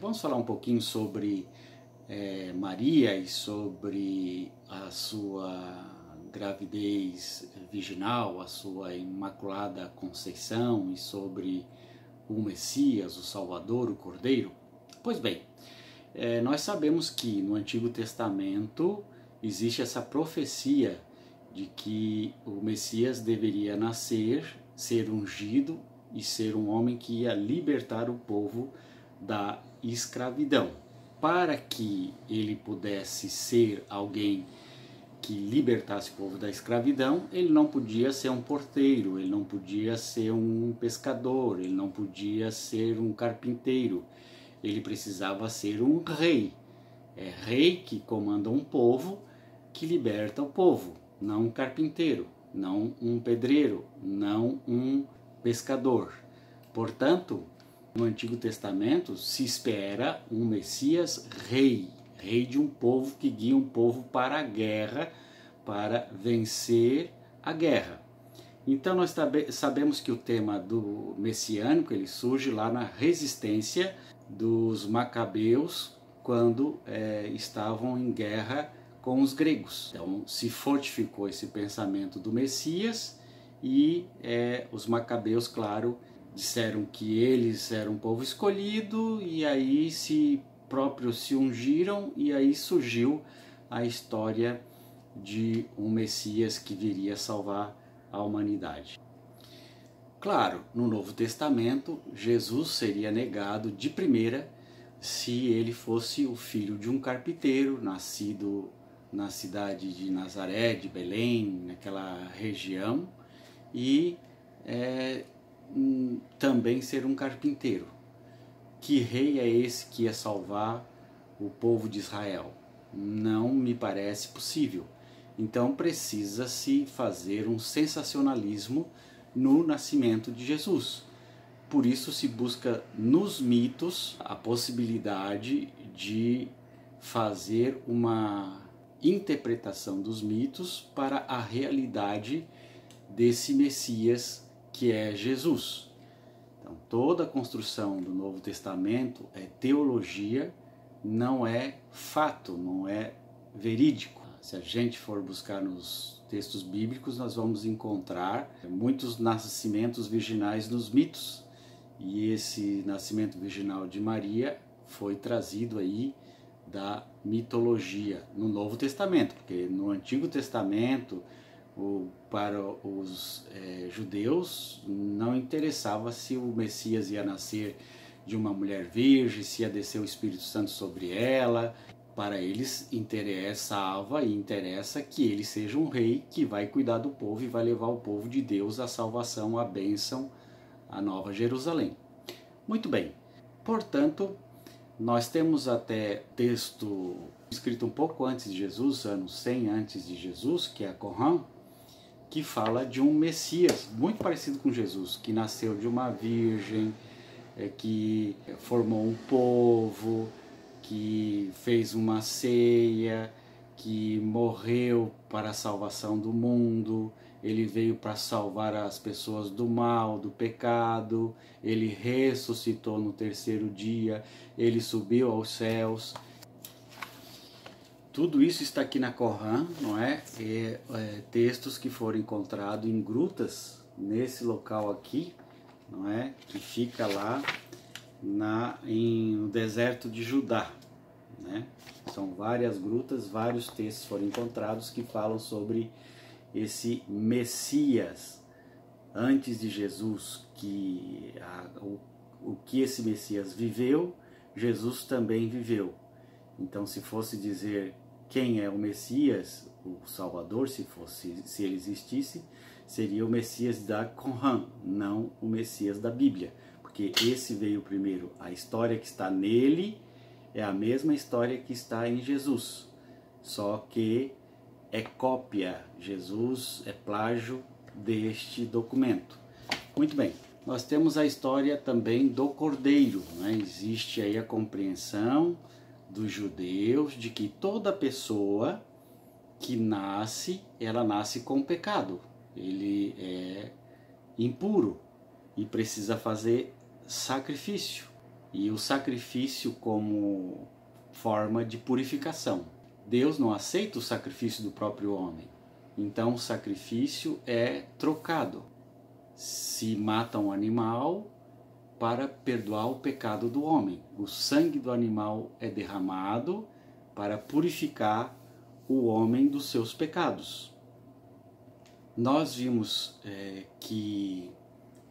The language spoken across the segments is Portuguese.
vamos falar um pouquinho sobre Maria e sobre a sua gravidez virginal, a sua imaculada conceição e sobre o Messias, o Salvador, o Cordeiro. Pois bem, nós sabemos que no Antigo Testamento existe essa profecia de que o Messias deveria nascer, ser ungido e ser um homem que ia libertar o povo da escravidão. Para que ele pudesse ser alguém que libertasse o povo da escravidão, ele não podia ser um porteiro, ele não podia ser um pescador, ele não podia ser um carpinteiro, ele precisava ser um rei. É rei que comanda um povo, que liberta o povo, não um carpinteiro, não um pedreiro, não um pescador. Portanto, no Antigo Testamento se espera um Messias rei, rei de um povo que guia um povo para a guerra, para vencer a guerra. Então nós sabemos que o tema do messiânico ele surge lá na resistência dos macabeus quando estavam em guerra com os gregos. Então se fortificou esse pensamento do Messias e os macabeus, claro, disseram que eles eram um povo escolhido e aí se ungiram e aí surgiu a história de um Messias que viria salvar a humanidade. Claro, no Novo Testamento, Jesus seria negado de primeira se ele fosse o filho de um carpinteiro, nascido na cidade de Nazaré, de Belém, naquela região, e também ser um carpinteiro. Que rei é esse que ia salvar o povo de Israel? Não me parece possível. Então precisa-se fazer um sensacionalismo no nascimento de Jesus. Por isso se busca nos mitos a possibilidade de fazer uma interpretação dos mitos para a realidade desse Messias que é Jesus. Então, toda a construção do Novo Testamento é teologia, não é fato, não é verídico. Se a gente for buscar nos textos bíblicos, nós vamos encontrar muitos nascimentos virginais nos mitos. E esse nascimento virginal de Maria foi trazido aí da mitologia no Novo Testamento, porque no Antigo Testamento para os judeus não interessava se o Messias ia nascer de uma mulher virgem, se ia descer o Espírito Santo sobre ela. Para eles interessava e interessa que ele seja um rei que vai cuidar do povo e vai levar o povo de Deus à salvação, à bênção, à Nova Jerusalém. Muito bem, portanto, nós temos até texto escrito um pouco antes de Jesus, anos 100 antes de Jesus, que é a Corã, que fala de um Messias muito parecido com Jesus, que nasceu de uma virgem, que formou um povo, que fez uma ceia, que morreu para a salvação do mundo, ele veio para salvar as pessoas do mal, do pecado, ele ressuscitou no terceiro dia, ele subiu aos céus. Tudo isso está aqui na Corã, não é? Textos que foram encontrados em grutas nesse local aqui, não é? Que fica lá no deserto de Judá, né? São várias grutas, vários textos foram encontrados que falam sobre esse Messias antes de Jesus, o que esse Messias viveu, Jesus também viveu. Então, se fosse dizer quem é o Messias, o Salvador, se ele existisse, seria o Messias da Corã, não o Messias da Bíblia, porque esse veio primeiro. A história que está nele é a mesma história que está em Jesus, só que é cópia. Jesus é plágio deste documento. Muito bem, nós temos a história também do Cordeiro, né? Existe aí a compreensão dos judeus de que toda pessoa que nasce, ela nasce com pecado. Ele é impuro e precisa fazer sacrifício. e o sacrifício como forma de purificação. Deus não aceita o sacrifício do próprio homem, então o sacrifício é trocado. Se mata um animal para perdoar o pecado do homem. O sangue do animal é derramado para purificar o homem dos seus pecados. Nós vimos que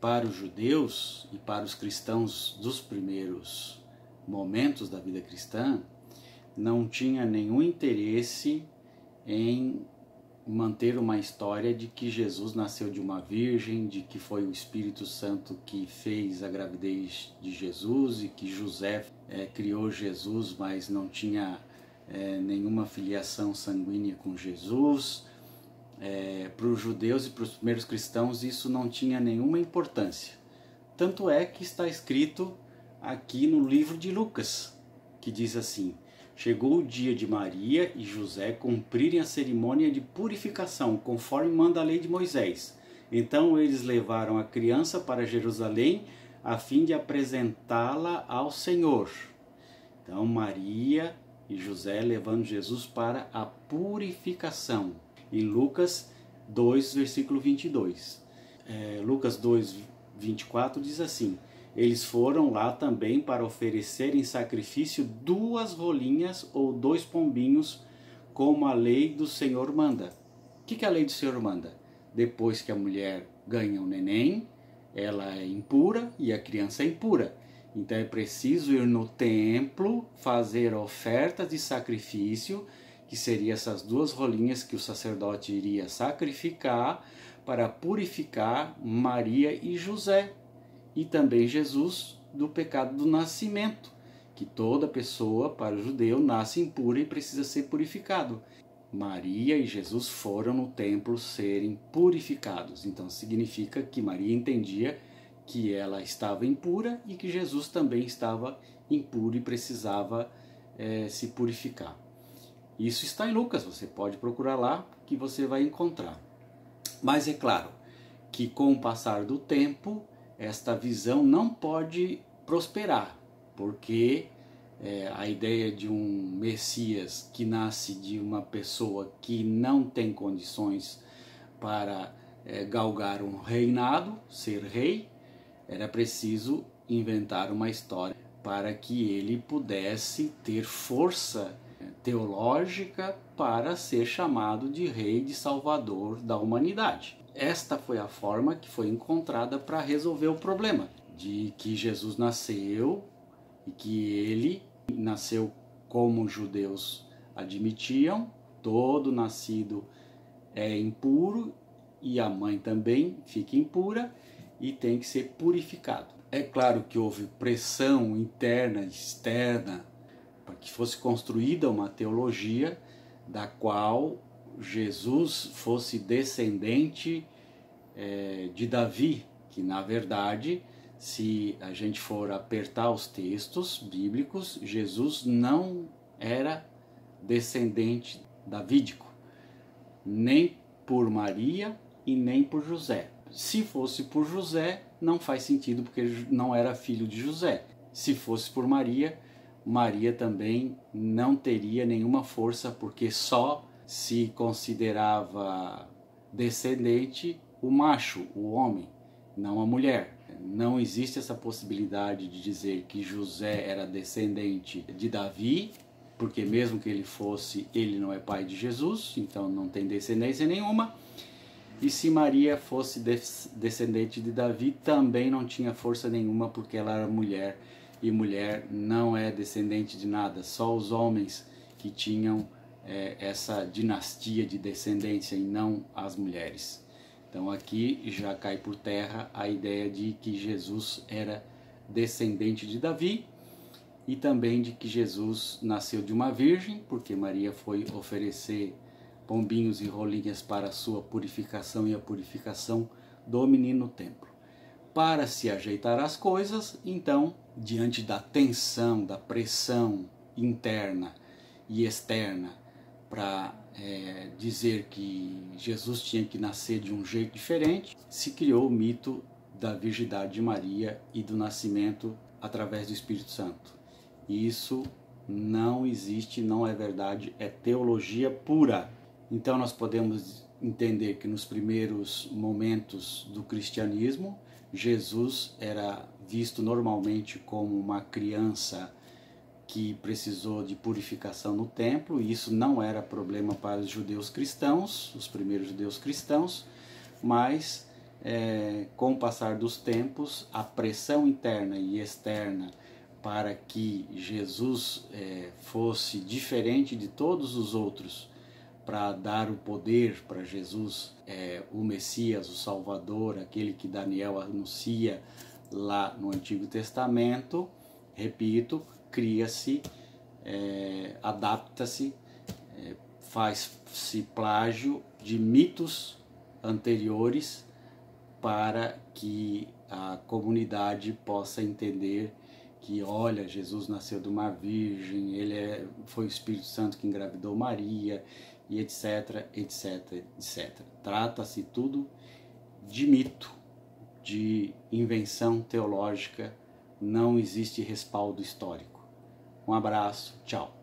para os judeus e para os cristãos dos primeiros momentos da vida cristã, não tinha nenhum interesse em manter uma história de que Jesus nasceu de uma virgem, de que foi o Espírito Santo que fez a gravidez de Jesus e que José criou Jesus, mas não tinha nenhuma filiação sanguínea com Jesus. Para os judeus e para os primeiros cristãos isso não tinha nenhuma importância. Tanto é que está escrito aqui no livro de Lucas, que diz assim: chegou o dia de Maria e José cumprirem a cerimônia de purificação, conforme manda a lei de Moisés. Então eles levaram a criança para Jerusalém, a fim de apresentá-la ao Senhor. Então Maria e José levando Jesus para a purificação. Em Lucas 2, versículo 22. Lucas 2, 24 diz assim: eles foram lá também para oferecer em sacrifício 2 rolinhas ou 2 pombinhos, como a lei do Senhor manda. O que a lei do Senhor manda? Depois que a mulher ganha um neném, ela é impura e a criança é impura. Então é preciso ir no templo, fazer ofertas de sacrifício, que seriam essas 2 rolinhas que o sacerdote iria sacrificar para purificar Maria e José. E também Jesus do pecado do nascimento, que toda pessoa, para o judeu, nasce impura e precisa ser purificado. Maria e Jesus foram no templo serem purificados. Então significa que Maria entendia que ela estava impura e que Jesus também estava impuro e precisava se purificar. Isso está em Lucas, você pode procurar lá que você vai encontrar. Mas é claro que com o passar do tempo, esta visão não pode prosperar, porque a ideia de um Messias que nasce de uma pessoa que não tem condições para galgar um reinado, ser rei, era preciso inventar uma história para que ele pudesse ter força teológica para ser chamado de rei, de salvador da humanidade. Esta foi a forma que foi encontrada para resolver o problema, de que Jesus nasceu e que ele nasceu como os judeus admitiam, todo nascido é impuro e a mãe também fica impura e tem que ser purificado. É claro que houve pressão interna e externa para que fosse construída uma teologia da qual Jesus fosse descendente de Davi, que na verdade, se a gente for apertar os textos bíblicos, Jesus não era descendente davídico, nem por Maria e nem por José. Se fosse por José, não faz sentido, porque ele não era filho de José. Se fosse por Maria, Maria também não teria nenhuma força, porque só se considerava descendente o macho, o homem, não a mulher. Não existe essa possibilidade de dizer que José era descendente de Davi, porque mesmo que ele fosse, ele não é pai de Jesus, então não tem descendência nenhuma. E se Maria fosse descendente de Davi, também não tinha força nenhuma, porque ela era mulher, e mulher não é descendente de nada, só os homens que tinham essa dinastia de descendência e não as mulheres. Então aqui já cai por terra a ideia de que Jesus era descendente de Davi e também de que Jesus nasceu de uma virgem, porque Maria foi oferecer pombinhos e rolinhas para a sua purificação e a purificação do menino no templo. Para se ajeitar as coisas, então, diante da tensão, da pressão interna e externa para dizer que Jesus tinha que nascer de um jeito diferente, se criou o mito da virgindade de Maria e do nascimento através do Espírito Santo. Isso não existe, não é verdade, é teologia pura. Então nós podemos entender que nos primeiros momentos do cristianismo, Jesus era visto normalmente como uma criança que precisou de purificação no templo, e isso não era problema para os judeus cristãos, os primeiros judeus cristãos, mas com o passar dos tempos, a pressão interna e externa para que Jesus fosse diferente de todos os outros, para dar o poder para Jesus, o Messias, o Salvador, aquele que Daniel anuncia lá no Antigo Testamento, repito, cria-se, adapta-se, faz-se plágio de mitos anteriores para que a comunidade possa entender que, olha, Jesus nasceu de uma virgem, foi o Espírito Santo que engravidou Maria, e etc, etc, etc. Trata-se tudo de mito, de invenção teológica, não existe respaldo histórico. Um abraço, tchau.